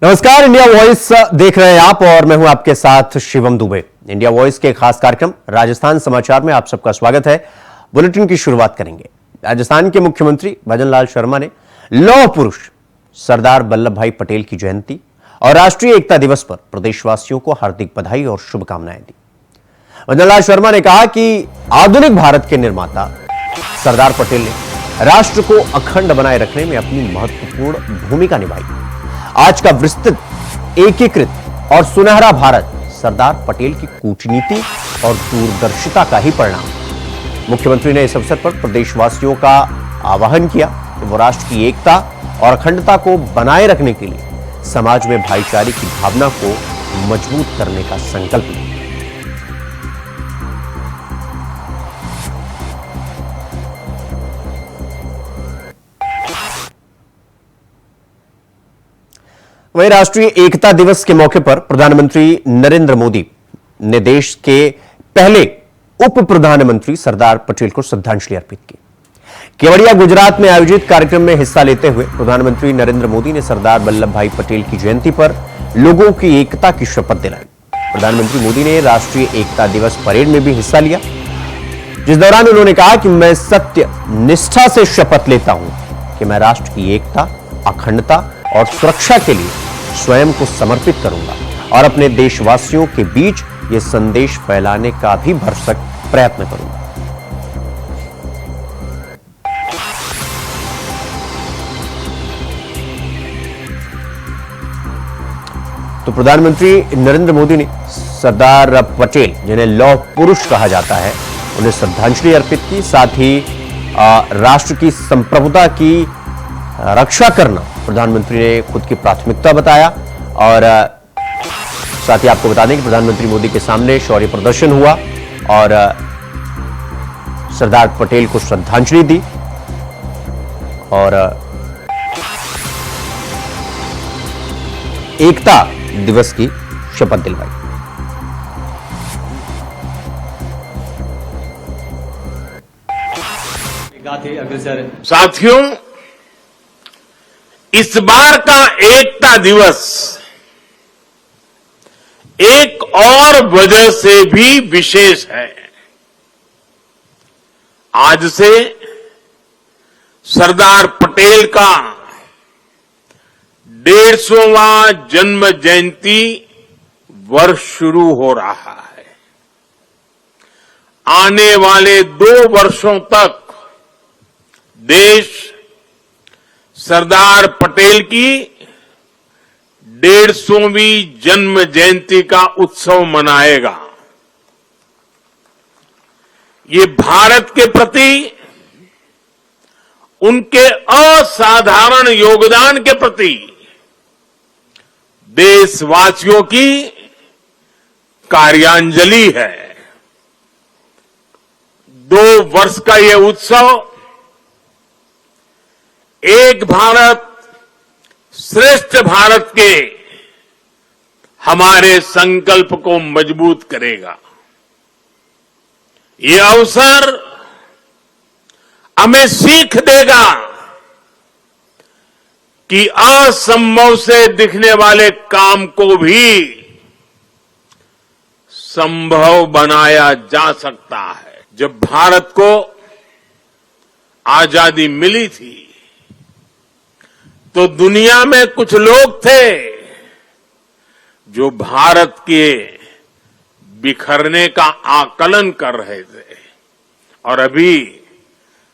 नमस्कार, India voice देख रहे हैं आप और मैं हूं आपके साथ शिवम दुबे। इंडिया वॉइस के खास कार्यक्रम राजस्थान समाचार में आप सबका स्वागत है। बुलेटिन की शुरुआत करेंगे। राजस्थान के मुख्यमंत्री भजनलाल शर्मा ने लौह पुरुष सरदार वल्लभ भाई पटेल की जयंती और राष्ट्रीय एकता दिवस पर प्रदेशवासियों को हार्दिक बधाई और शुभकामनाएं दी। भजनलाल शर्मा ने कहा कि आधुनिक भारत के निर्माता सरदार पटेल ने राष्ट्र को अखंड बनाए रखने में अपनी महत्वपूर्ण भूमिका निभाई। आज का विस्तृत, एकीकृत और सुनहरा भारत सरदार पटेल की कूटनीति और दूरदर्शिता का ही परिणाम। मुख्यमंत्री ने इस अवसर पर प्रदेशवासियों का आह्वान किया कि वो राष्ट्र की एकता और अखंडता को बनाए रखने के लिए समाज में भाईचारे की भावना को मजबूत करने का संकल्प लें। वहीं राष्ट्रीय एकता दिवस के मौके पर प्रधानमंत्री नरेंद्र मोदी ने देश के पहले उप प्रधानमंत्री सरदार पटेल को श्रद्धांजलि अर्पित की। केवड़िया, गुजरात में आयोजित कार्यक्रम में हिस्सा लेते हुए प्रधानमंत्री नरेंद्र मोदी ने सरदार वल्लभ भाई पटेल की जयंती पर लोगों की एकता की शपथ दिलाई। प्रधानमंत्री मोदी ने राष्ट्रीय एकता दिवस परेड में भी हिस्सा लिया, जिस दौरान उन्होंने कहा कि मैं सत्य निष्ठा से शपथ लेता हूं कि मैं राष्ट्र की एकता, अखंडता और सुरक्षा के लिए स्वयं को समर्पित करूंगा और अपने देशवासियों के बीच यह संदेश फैलाने का भी भरसक प्रयत्न करूंगा। तो प्रधानमंत्री नरेंद्र मोदी ने सरदार पटेल, जिन्हें लौह पुरुष कहा जाता है, उन्हें श्रद्धांजलि अर्पित की। साथ ही राष्ट्र की संप्रभुता की रक्षा करना प्रधानमंत्री ने खुद की प्राथमिकता बताया। और साथ ही आपको बता दें कि प्रधानमंत्री मोदी के सामने शौर्य प्रदर्शन हुआ और सरदार पटेल को श्रद्धांजलि दी और एकता दिवस की शपथ दिलवाई। साथियों, इस बार का एकता दिवस एक और वजह से भी विशेष है। आज से सरदार पटेल का 150वां जन्म जयंती वर्ष शुरू हो रहा है। आने वाले 2 वर्षों तक देश सरदार पटेल की 150वीं जन्म जयंती का उत्सव मनाएगा। ये भारत के प्रति उनके असाधारण योगदान के प्रति देशवासियों की कार्यांजलि है। 2 वर्ष का यह उत्सव एक भारत श्रेष्ठ भारत के हमारे संकल्प को मजबूत करेगा। ये अवसर हमें सीख देगा कि असंभव से दिखने वाले काम को भी संभव बनाया जा सकता है। जब भारत को आजादी मिली थी तो दुनिया में कुछ लोग थे जो भारत के बिखरने का आकलन कर रहे थे। और अभी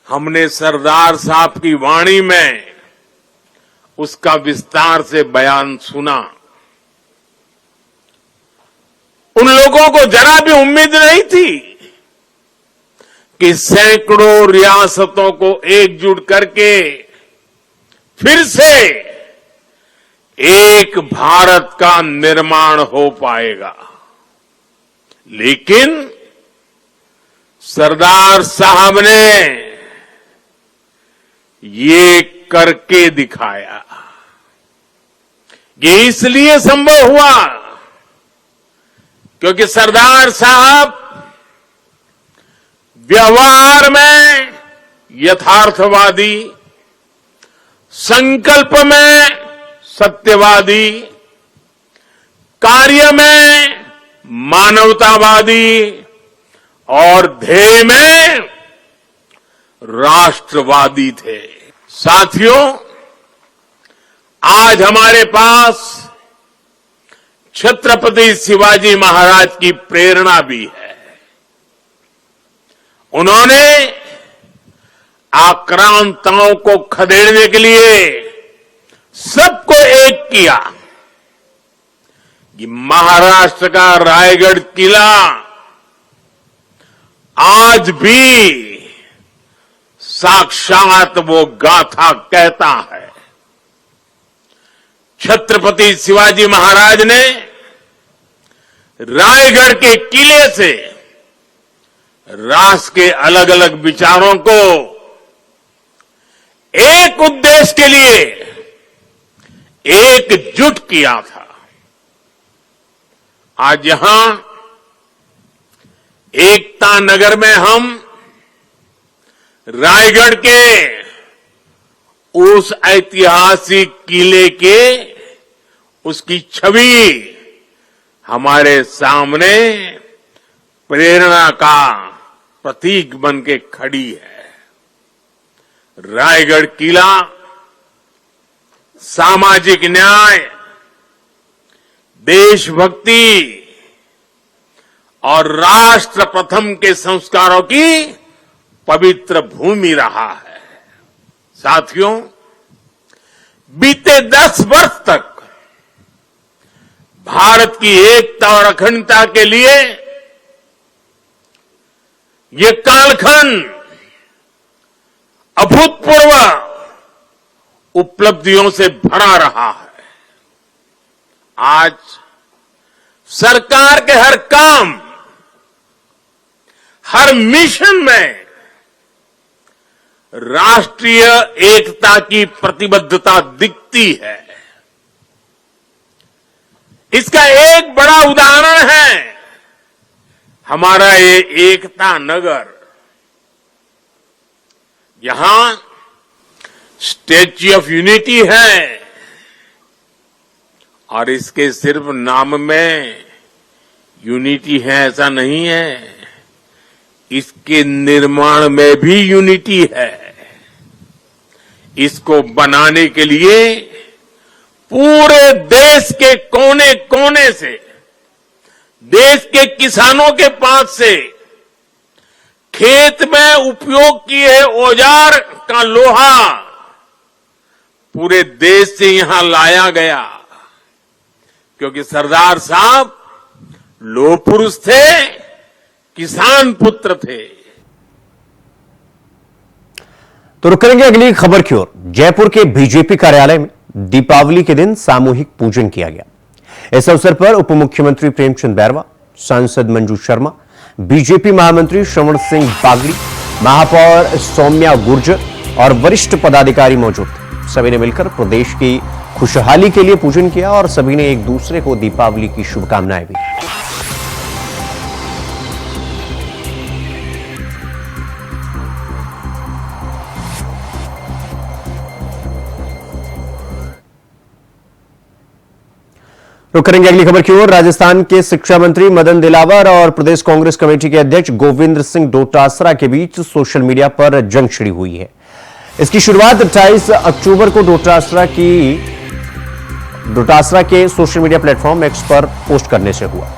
हमने सरदार साहब की वाणी में उसका विस्तार से बयान सुना। उन लोगों को जरा भी उम्मीद नहीं थी कि सैकड़ों रियासतों को एकजुट करके फिर से एक भारत का निर्माण हो पाएगा। लेकिन सरदार साहब ने ये करके दिखाया। ये इसलिए संभव हुआ क्योंकि सरदार साहब व्यवहार में यथार्थवादी, संकल्प में सत्यवादी कार्य में मानवतावादी और ध्येय में राष्ट्रवादी थे। साथियों, आज हमारे पास छत्रपति शिवाजी महाराज की प्रेरणा भी है। उन्होंने आक्रांताओं को खदेड़ने के लिए सबको एक किया। कि महाराष्ट्र का रायगढ़ किला आज भी साक्षात वो गाथा कहता है। छत्रपति शिवाजी महाराज ने रायगढ़ के किले से राष्ट्र के अलग अलग विचारों को एक उद्देश्य के लिए एकजुट किया था। आज यहां एकता नगर में हम रायगढ़ के उस ऐतिहासिक किले के उसकी छवि हमारे सामने प्रेरणा का प्रतीक बन के खड़ी है। रायगढ़ किला सामाजिक न्याय, देशभक्ति और राष्ट्र प्रथम के संस्कारों की पवित्र भूमि रहा है। साथियों, बीते 10 वर्ष तक भारत की एकता और अखंडता के लिए ये कालखंड अभूतपूर्व उपलब्धियों से भरा रहा है। आज सरकार के हर काम, हर मिशन में राष्ट्रीय एकता की प्रतिबद्धता दिखती है। इसका एक बड़ा उदाहरण है हमारा ये एकता नगर। यहां स्टैच्यू ऑफ यूनिटी है और इसके सिर्फ नाम में यूनिटी है ऐसा नहीं है, इसके निर्माण में भी यूनिटी है। इसको बनाने के लिए पूरे देश के कोने कोने से, देश के किसानों के पास से खेत में उपयोग किए औजार का लोहा पूरे देश से यहां लाया गया, क्योंकि सरदार साहब लोह पुरुष थे, किसान पुत्र थे। तो रुक करेंगे अगली खबर की ओर। जयपुर के बीजेपी कार्यालय में दीपावली के दिन सामूहिक पूजन किया गया। इस अवसर पर उप मुख्यमंत्री प्रेमचंद बैरवा, सांसद मंजू शर्मा, बीजेपी महामंत्री श्रवण सिंह बागड़ी, महापौर सौम्या गुर्जर और वरिष्ठ पदाधिकारी मौजूद थे। सभी ने मिलकर प्रदेश की खुशहाली के लिए पूजन किया और सभी ने एक दूसरे को दीपावली की शुभकामनाएं दी। रुक करेंगे अगली खबर की ओर। राजस्थान के शिक्षा मंत्री मदन दिलावर और प्रदेश कांग्रेस कमेटी के अध्यक्ष गोविंद सिंह डोटासरा के बीच सोशल मीडिया पर जंग छिड़ी हुई है। इसकी शुरुआत 28 अक्टूबर को डोटासरा के सोशल मीडिया प्लेटफॉर्म एक्स पर पोस्ट करने से हुआ,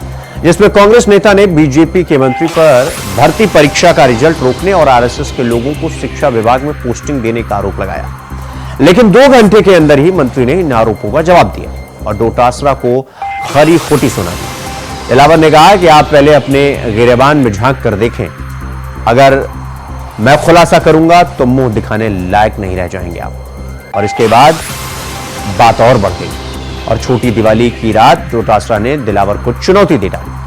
जिसमें कांग्रेस नेता ने बीजेपी के मंत्री पर भर्ती परीक्षा का रिजल्ट रोकने और आरएसएस के लोगों को शिक्षा विभाग में पोस्टिंग देने का आरोप लगाया। लेकिन 2 घंटे के अंदर ही मंत्री ने इन आरोपों का जवाब दिया और डोटासरा को खरी खोटी सुना दी। दिलावर ने कहा कि आप पहले अपने गिरेबान में झांक कर देखें, अगर मैं खुलासा करूंगा तो मुंह दिखाने लायक नहीं रह जाएंगे आप। और इसके बाद बात और बढ़ गई और छोटी दिवाली की रात डोटासरा ने दिलावर को चुनौती दे डाली।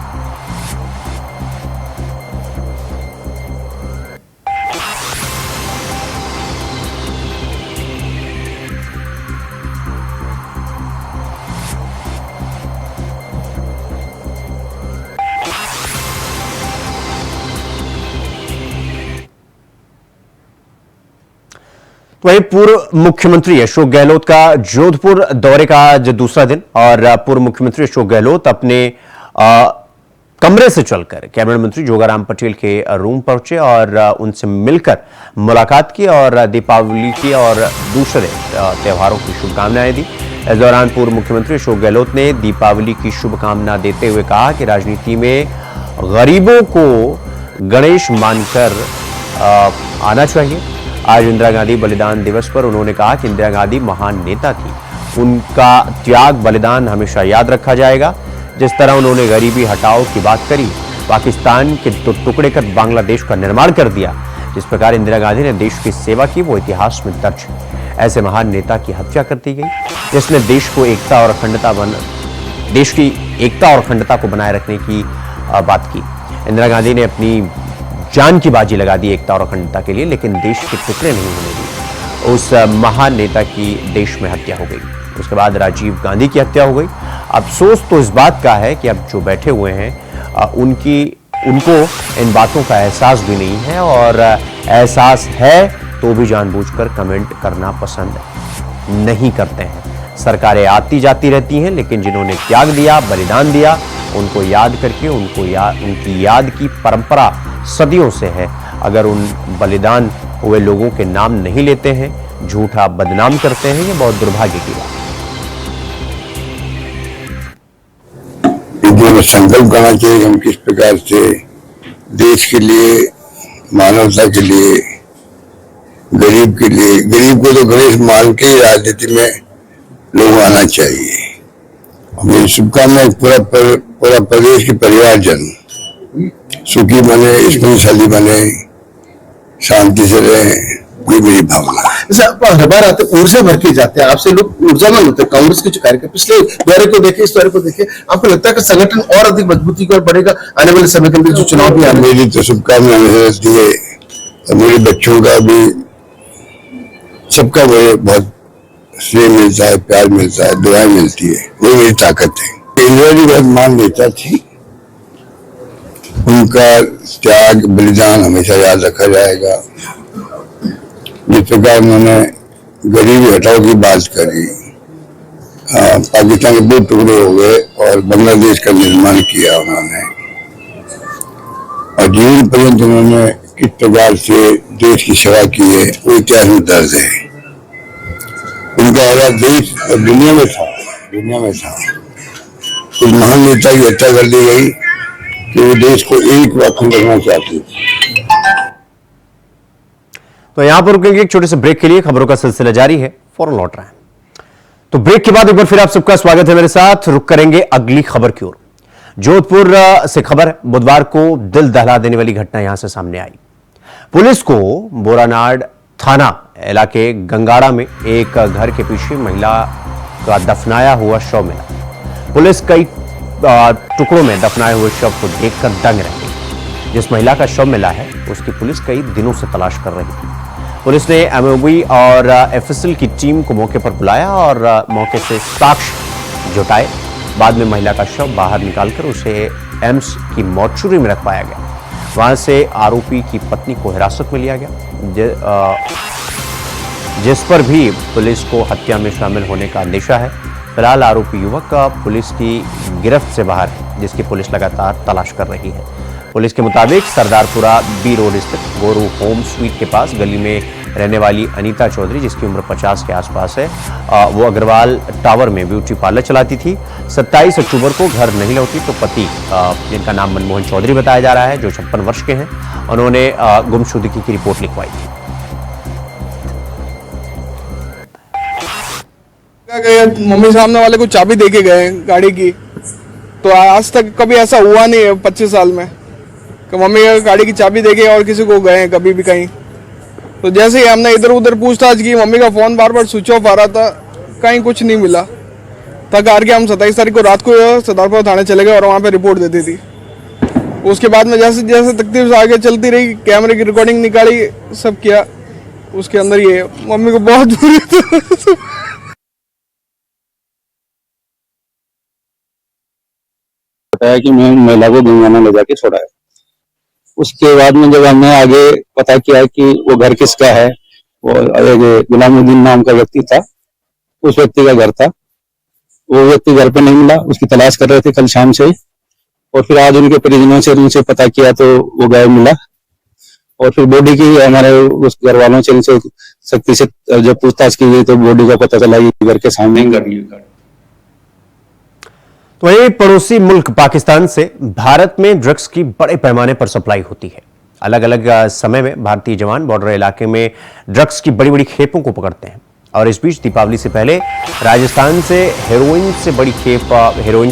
वहीं पूर्व मुख्यमंत्री अशोक गहलोत का जोधपुर दौरे का आज दूसरा दिन और पूर्व मुख्यमंत्री अशोक गहलोत अपने कमरे से चलकर कैबिनेट मंत्री जोगाराम पटेल के रूम पहुंचे और उनसे मिलकर मुलाकात की और दीपावली की और दूसरे त्योहारों की शुभकामनाएं दी। इस दौरान पूर्व मुख्यमंत्री अशोक गहलोत ने दीपावली की शुभकामना देते हुए कहा कि राजनीति में गरीबों को गणेश मानकर आना चाहिए। आज इंदिरा गांधी बलिदान दिवस पर उन्होंने कहा कि इंदिरा गांधी महान नेता थी, उनका त्याग बलिदान हमेशा याद रखा जाएगा। जिस तरह उन्होंने गरीबी हटाओ की बात करी, पाकिस्तान के टुकड़े कर बांग्लादेश का निर्माण कर दिया, जिस प्रकार इंदिरा गांधी ने देश की सेवा की वो इतिहास में दर्ज है। ऐसे महान नेता की हत्या कर दी गई जिसने देश की एकता और अखंडता को बनाए रखने की बात की। इंदिरा गांधी ने अपनी जान की बाजी लगा दी एकता और अखंडता के लिए, लेकिन देश के टुकड़े नहीं होने दिए। उस महान नेता की देश में हत्या हो गई। उसके बाद राजीव गांधी की हत्या हो गई। अफसोस तो इस बात का है कि अब जो बैठे हुए हैं उनको इन बातों का एहसास भी नहीं है, और एहसास है तो भी जानबूझकर कमेंट करना पसंद नहीं करते हैं। सरकारें आती जाती रहती हैं, लेकिन जिन्होंने त्याग दिया, बलिदान दिया, उनको याद करके उनकी याद की परंपरा सदियों से है। अगर उन बलिदान हुए लोगों के नाम नहीं लेते हैं, झूठा बदनाम करते हैं, ये बहुत दुर्भाग्य की बात। संकल्प करना चाहिए हम किस प्रकार से देश के लिए, मानवता के लिए, गरीब के लिए, गरीब को तो गणेश मान के राजनीति में लोग आना चाहिए। मेरी शुभकामनाएं पूरा प्रदेश के परिवारजन सुखी बने, स्मृतिशाली बने, शांति से रहे, ये मेरी भावना है। हर बार आते ऊर्जा भर के जाते हैं, आपसे लोग ऊर्जावान होते हैं। कांग्रेस के जो कार्यक्रम पिछले दौरे को देखे, इस दौरे को देखे, आपको लगता है कि संगठन और अधिक मजबूती की ओर बढ़ेगा आने वाले समय के अंदर जो चुनाव भी आने? मेरी तो शुभकामनाएं रहती है, और मेरे बच्चों का भी, सबका मुझे बहुत स्नेह मिलता है, प्यार मिलता है, दुआएं मिलती है, वो मेरी ताकत है। इंदिरा जी बहुत महान नेता थी, उनका त्याग बलिदान हमेशा याद रखा जाएगा। जिस प्रकार उन्होंने गरीबी हटाओ की बात करी, पाकिस्तान के दो टुकड़े हो गए और बांग्लादेश का निर्माण किया उन्होंने, और जीवन पर्यंत उन्होंने किस प्रकार से देश की सेवा की है वो इतिहास में दर्ज है। उनका आवाज देश और दुनिया में था। कुछ महान नेता की हत्या कर दी गई कि वो देश को एक अखंड रखना चाहते थे। तो यहां पर रुकेंगे एक छोटे से ब्रेक के लिए। खबरों का सिलसिला जारी है, फौरन लौट रहे हैं। तो ब्रेक के बाद एक बार फिर आप सबका स्वागत है मेरे साथ। रुक करेंगे अगली खबर की ओर। जोधपुर से खबर है, बुधवार को दिल दहला देने वाली घटना यहां से सामने आई। पुलिस को बोरानाड थाना इलाके गंगाड़ा में एक घर के पीछे महिला का दफनाया हुआ शव मिला। पुलिस कई टुकड़ों में दफनाए हुए शव को देखकर दंग रह गई। जिस महिला का शव मिला है उसकी पुलिस कई दिनों से तलाश कर रही थी। पुलिस ने एमओबी और एफएसएल की टीम को मौके पर बुलाया और मौके से साक्ष्य जुटाए। बाद में महिला का शव बाहर निकालकर उसे एम्स की मॉर्चुरी में रखवाया गया। वहां से आरोपी की पत्नी को हिरासत में लिया गया, जिस पर भी पुलिस को हत्या में शामिल होने का अंदेशा है। फिलहाल आरोपी युवक पुलिस की गिरफ्त से बाहर है, जिसकी पुलिस लगातार तलाश कर रही है। पुलिस के मुताबिक सरदारपुरा बी रोड स्थित गोरू होम स्वीट के पास गली में रहने वाली अनीता चौधरी, जिसकी उम्र 50 के आसपास है, वो अग्रवाल टावर में ब्यूटी पार्लर चलाती थी। 27 अक्टूबर को घर नहीं लौटी तो पति, जिनका नाम मनमोहन चौधरी बताया जा रहा है, जो 56 वर्ष के हैं, उन्होंने गुमशुदगी की रिपोर्ट लिखवाई थी। मम्मी सामने वाले को चाबी देके गए गाड़ी की, तो आज तक कभी ऐसा हुआ नहीं है 25 साल में कि मम्मी गाड़ी की चाबी देके और किसी को गए कभी भी कहीं। तो जैसे ही हमने इधर उधर पूछताछ की, मम्मी का फोन बार बार स्विच ऑफ आ रहा था, कहीं कुछ नहीं मिला। तक हार के हम 27 तारीख को रात को सरदारपुरा थाने चले गए और वहाँ पे रिपोर्ट देती थी। उसके बाद में जैसे जैसे तकलीफ आगे चलती रही, कैमरे की रिकॉर्डिंग निकाली, सब किया, उसके अंदर ये मम्मी को बहुत बुरी बताया कि मैं महिला को गंगाना ले जाके छोड़ा है। उसके बाद में जब हमने आगे पता किया कि वो घर किसका है, और एक गुलामुद्दीन नाम का व्यक्ति था, उस व्यक्ति का घर था। वो व्यक्ति घर पे नहीं मिला, उसकी तलाश कर रहे थे कल शाम से ही, और फिर आज उनके परिजनों से उनसे पता किया तो वो गायब मिला। और फिर बॉडी की हमारे उस घर वालों से उनसे सख्ती से जब पूछताछ की गई तो बॉडी का पता चला कि घर के सामने कर लिया। तो वहीं पड़ोसी मुल्क पाकिस्तान से भारत में ड्रग्स की बड़े पैमाने पर सप्लाई होती है। अलग अलग समय में भारतीय जवान बॉर्डर इलाके में ड्रग्स की बड़ी बड़ी खेपों को पकड़ते हैं। और इस बीच दीपावली से पहले राजस्थान से हेरोइन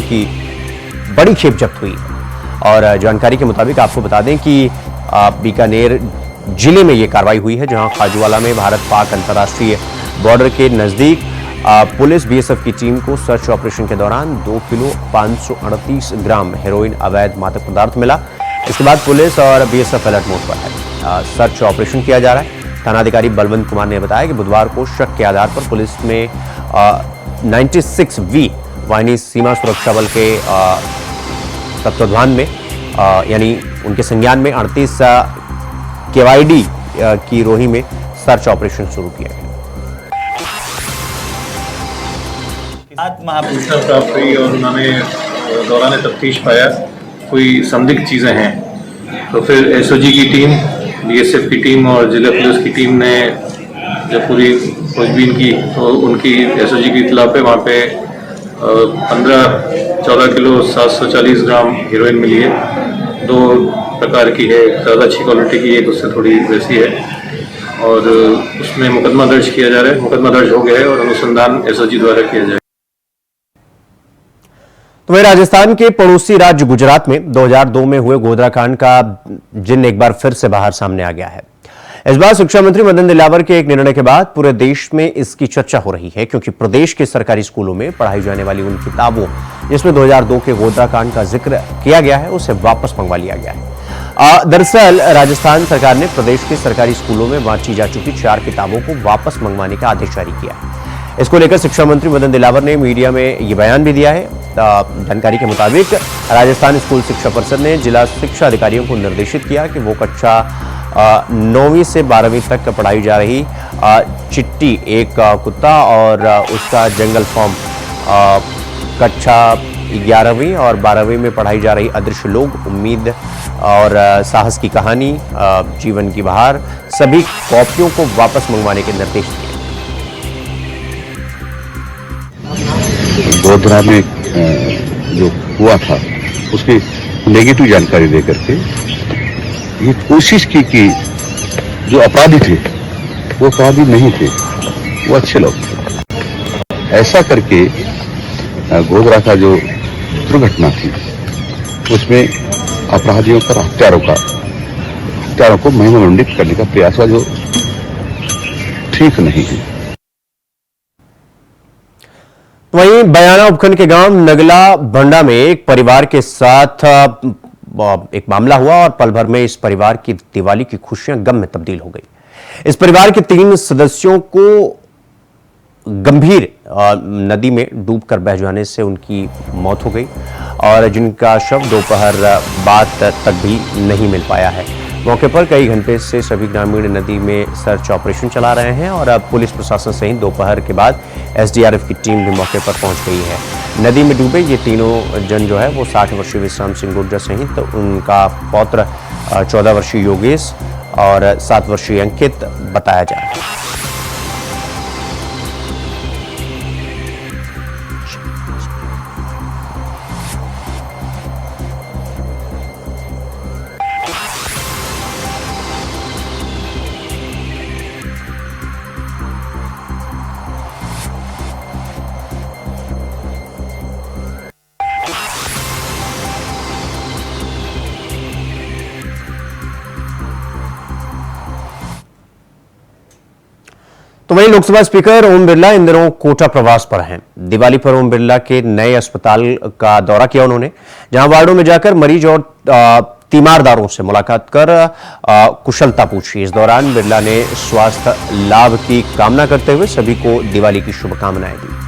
की बड़ी खेप जब्त हुई। और जानकारी के मुताबिक आपको बता दें कि बीकानेर जिले में यह कार्रवाई हुई है, जहां खाजूवाला में भारत पाक अंतर्राष्ट्रीय बॉर्डर के नजदीक पुलिस बीएसएफ की टीम को सर्च ऑपरेशन के दौरान 2 किलो 538 ग्राम हेरोइन अवैध मादक पदार्थ मिला। इसके बाद पुलिस और बीएसएफ अलर्ट मोड पर है। सर्च ऑपरेशन किया जा रहा है। थानाधिकारी बलवंत कुमार ने बताया कि बुधवार को शक के आधार पर पुलिस में 96V वाहिनी सीमा सुरक्षा बल के तत्वाधान में यानी उनके संज्ञान में 38 KYD की रोही में सर्च ऑपरेशन शुरू किया गया। सूचना प्राप्त हुई और उन्होंने दौरान तफ्तीश पाया कोई संदिग्ध चीज़ें हैं, तो फिर एसओजी की टीम, बीएसएफ की टीम और जिला पुलिस की टीम ने जब पूरी खोजबीन की तो उनकी एसओजी की इत्तला पे वहाँ पे 14 किलो 740 ग्राम हीरोइन मिली है। 2 प्रकार की है, ज़्यादा अच्छी क्वालिटी की, एक उससे थोड़ी वैसी है, और उसमें मुकदमा दर्ज किया जा रहा है। मुकदमा दर्ज हो गया है और अनुसंधान एसओजी द्वारा किया जाएगा। तो वहीं राजस्थान के पड़ोसी राज्य गुजरात में 2002 में हुए गोधराकांड का जिन्न एक बार फिर से बाहर सामने आ गया है। इस बार शिक्षा मंत्री मदन दिलावर के एक निर्णय के बाद पूरे देश में इसकी चर्चा हो रही है, क्योंकि प्रदेश के सरकारी स्कूलों में पढ़ाई जाने वाली उन किताबों जिसमें 2002 के गोधराकांड का जिक्र किया गया है उसे वापस मंगवा लिया गया है। दरअसल राजस्थान सरकार ने प्रदेश के सरकारी स्कूलों में बांटी जा चुकी 4 किताबों को वापस मंगवाने का आदेश जारी किया है। इसको लेकर शिक्षा मंत्री मदन दिलावर ने मीडिया में ये बयान भी दिया है। जानकारी के मुताबिक राजस्थान स्कूल शिक्षा परिषद ने जिला शिक्षा अधिकारियों को निर्देशित किया कि वो कक्षा 9वीं से 12वीं तक पढ़ाई जा रही चिट्टी, एक कुत्ता और उसका जंगल फॉर्म, कक्षा 11वीं और 12वीं में पढ़ाई जा रही अदृश्य लोग, उम्मीद और साहस की कहानी, जीवन की बहार, सभी कॉपियों को वापस मंगवाने के निर्देश दिए। गोधरा में जो हुआ था उसकी नेगेटिव जानकारी देकर के ये कोशिश की कि जो अपराधी थे वो अपराधी नहीं थे, वो अच्छे लोग थे। ऐसा करके गोधरा का जो दुर्घटना थी उसमें अपराधियों पर हत्यारों को महिमामंडित करने का प्रयास हुआ, जो ठीक नहीं है। वहीं बयाना उपखंड के गांव नगला बंडा में एक परिवार के साथ एक मामला हुआ और पल भर में इस परिवार की दिवाली की खुशियां गम में तब्दील हो गई। इस परिवार के 3 सदस्यों को गंभीर नदी में डूबकर बह जाने से उनकी मौत हो गई और जिनका शव दोपहर बाद तक भी नहीं मिल पाया है। मौके पर कई घंटे से सभी ग्रामीण नदी में सर्च ऑपरेशन चला रहे हैं और अब पुलिस प्रशासन सहित दोपहर के बाद एसडीआरएफ की टीम भी मौके पर पहुंच गई है। नदी में डूबे ये तीनों जन जो है वो 60 वर्षीय विश्राम सिंह गुर्जर सहित उनका पौत्र 14 वर्षीय योगेश और 7 वर्षीय अंकित बताया जा रहा है। तो वहीं लोकसभा स्पीकर ओम बिरला इन दिनों कोटा प्रवास पर हैं। दिवाली पर ओम बिरला के नए अस्पताल का दौरा किया उन्होंने, जहां वार्डों में जाकर मरीज और तीमारदारों से मुलाकात कर कुशलता पूछी। इस दौरान बिरला ने स्वास्थ्य लाभ की कामना करते हुए सभी को दिवाली की शुभकामनाएं दी।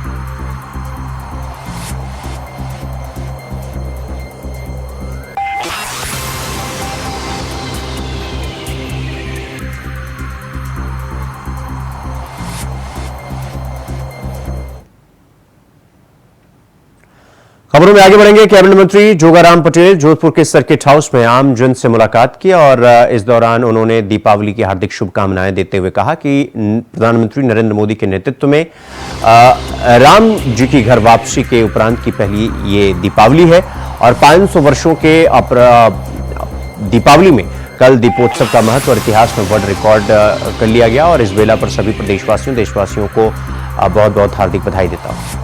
खबरों में आगे बढ़ेंगे। कैबिनेट मंत्री जोगाराम पटेल जोधपुर के सर्किट हाउस में आम जन से मुलाकात की और इस दौरान उन्होंने दीपावली की हार्दिक शुभकामनाएं देते हुए कहा कि प्रधानमंत्री नरेंद्र मोदी के नेतृत्व में राम जी की घर वापसी के उपरांत की पहली ये दीपावली है और 500 वर्षों के दीपावली में कल दीपोत्सव का महत्व और इतिहास में वर्ल्ड रिकॉर्ड कर लिया गया और इस बेला पर सभी देशवासियों को बहुत बहुत हार्दिक बधाई देता हूं।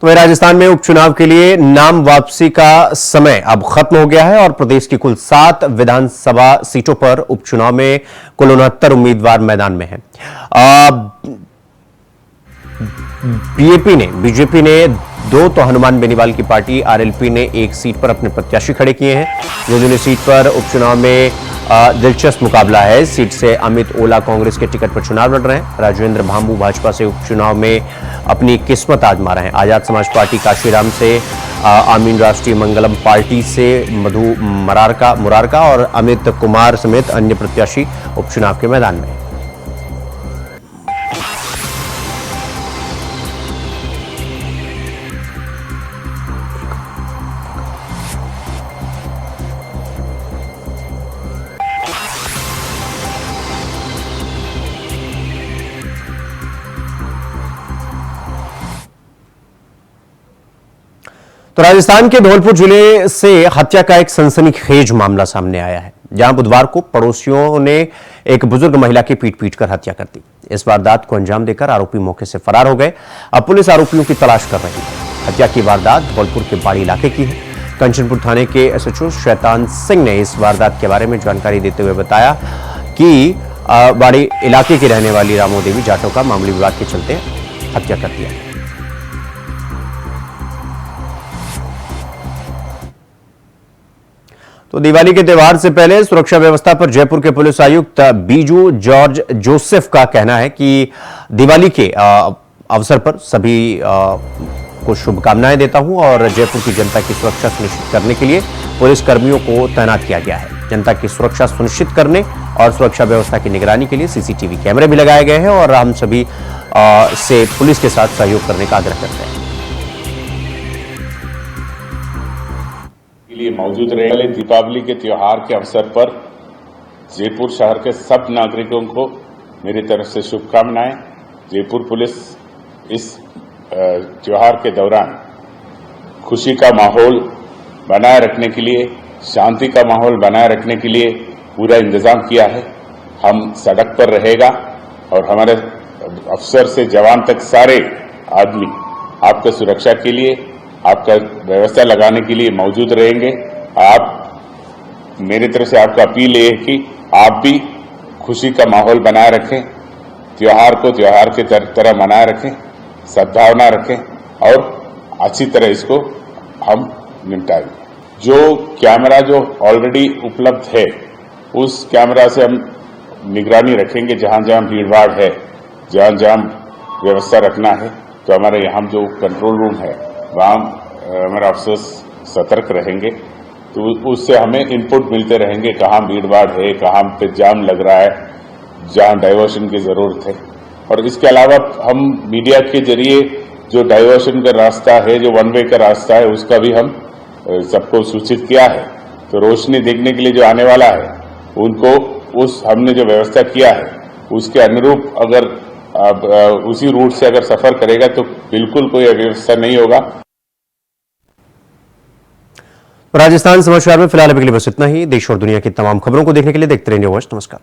तो राजस्थान में उपचुनाव के लिए नाम वापसी का समय अब खत्म हो गया है और प्रदेश की कुल 7 विधानसभा सीटों पर उपचुनाव में कुल 69 उम्मीदवार मैदान में हैं। बीजेपी ने 2 तो हनुमान बेनीवाल की पार्टी आरएलपी ने 1 सीट पर अपने प्रत्याशी खड़े किए हैं। झुंझुनू सीट पर उपचुनाव में दिलचस्प मुकाबला है। इस सीट से अमित ओला कांग्रेस के टिकट पर चुनाव लड़ रहे हैं। राजेंद्र भांबू भाजपा से उपचुनाव में अपनी किस्मत आजमा रहे हैं। आजाद समाज पार्टी काशीराम से, आमीन राष्ट्रीय मंगलम पार्टी से मधु मुरारका और अमित कुमार समेत अन्य प्रत्याशी उपचुनाव के मैदान में। तो राजस्थान के धौलपुर जिले से हत्या का एक सनसनीखेज मामला सामने आया है, जहां बुधवार को पड़ोसियों ने एक बुजुर्ग महिला की पीट कर हत्या कर दी। इस वारदात को अंजाम देकर आरोपी मौके से फरार हो गए। अब पुलिस आरोपियों की तलाश कर रही है। हत्या की वारदात धौलपुर के बाड़ी इलाके की है। कंचनपुर थाने के एसएचओ शैतान सिंह ने इस वारदात के बारे में जानकारी देते हुए बताया कि बाड़ी इलाके की रहने वाली रामो देवी जाटव का मामूली विवाद के चलते हत्या कर दिया। तो दिवाली के त्योहार से पहले सुरक्षा व्यवस्था पर जयपुर के पुलिस आयुक्त बीजू जॉर्ज जोसेफ का कहना है कि दिवाली के अवसर पर सभी को शुभकामनाएं देता हूं और जयपुर की जनता की सुरक्षा सुनिश्चित करने के लिए पुलिस कर्मियों को तैनात किया गया है। जनता की सुरक्षा सुनिश्चित करने और सुरक्षा व्यवस्था की निगरानी के लिए सीसीटीवी कैमरे भी लगाए गए हैं और हम सभी से पुलिस के साथ सहयोग करने का आग्रह करते हैं। लिए मौजूद रहने वाले दीपावली के त्योहार के अवसर पर जयपुर शहर के सब नागरिकों को मेरी तरफ से शुभकामनाएं। जयपुर पुलिस इस त्योहार के दौरान खुशी का माहौल बनाए रखने के लिए, शांति का माहौल बनाए रखने के लिए पूरा इंतजाम किया है। हम सड़क पर रहेगा और हमारे अफसर से जवान तक सारे आदमी आपका सुरक्षा के लिए, आपका व्यवस्था लगाने के लिए मौजूद रहेंगे। आप मेरी तरफ से आपका अपील है कि आप भी खुशी का माहौल बनाए रखें, त्योहार को त्योहार के तरह मनाए रखें, सद्भावना रखें और अच्छी तरह इसको हम निपटाएंगे। जो कैमरा जो ऑलरेडी उपलब्ध है उस कैमरा से हम निगरानी रखेंगे। जहां जहां भीड़ भाड़ है, जहां जहां व्यवस्था रखना है, तो हमारे यहाँ जो कंट्रोल रूम है वहाँ हमारे अफसर्स सतर्क रहेंगे। तो उससे हमें इनपुट मिलते रहेंगे कहाँ भीड़ भाड़ है, कहाँ पे जाम लग रहा है, जहाँ डाइवर्शन की जरूरत है। और इसके अलावा हम मीडिया के जरिए जो डाइवर्शन का रास्ता है, जो वन वे का रास्ता है, उसका भी हम सबको सूचित किया है। तो रोशनी देखने के लिए जो आने वाला है उनको उस हमने जो व्यवस्था किया है उसके अनुरूप अगर उसी रूट से अगर सफर करेगा तो बिल्कुल कोई अव्यवस्था नहीं होगा। राजस्थान समाचार में फिलहाल अभी के लिए बस इतना ही। देश और दुनिया की तमाम खबरों को देखने के लिए देखते रहिए न्यूज़। नमस्कार।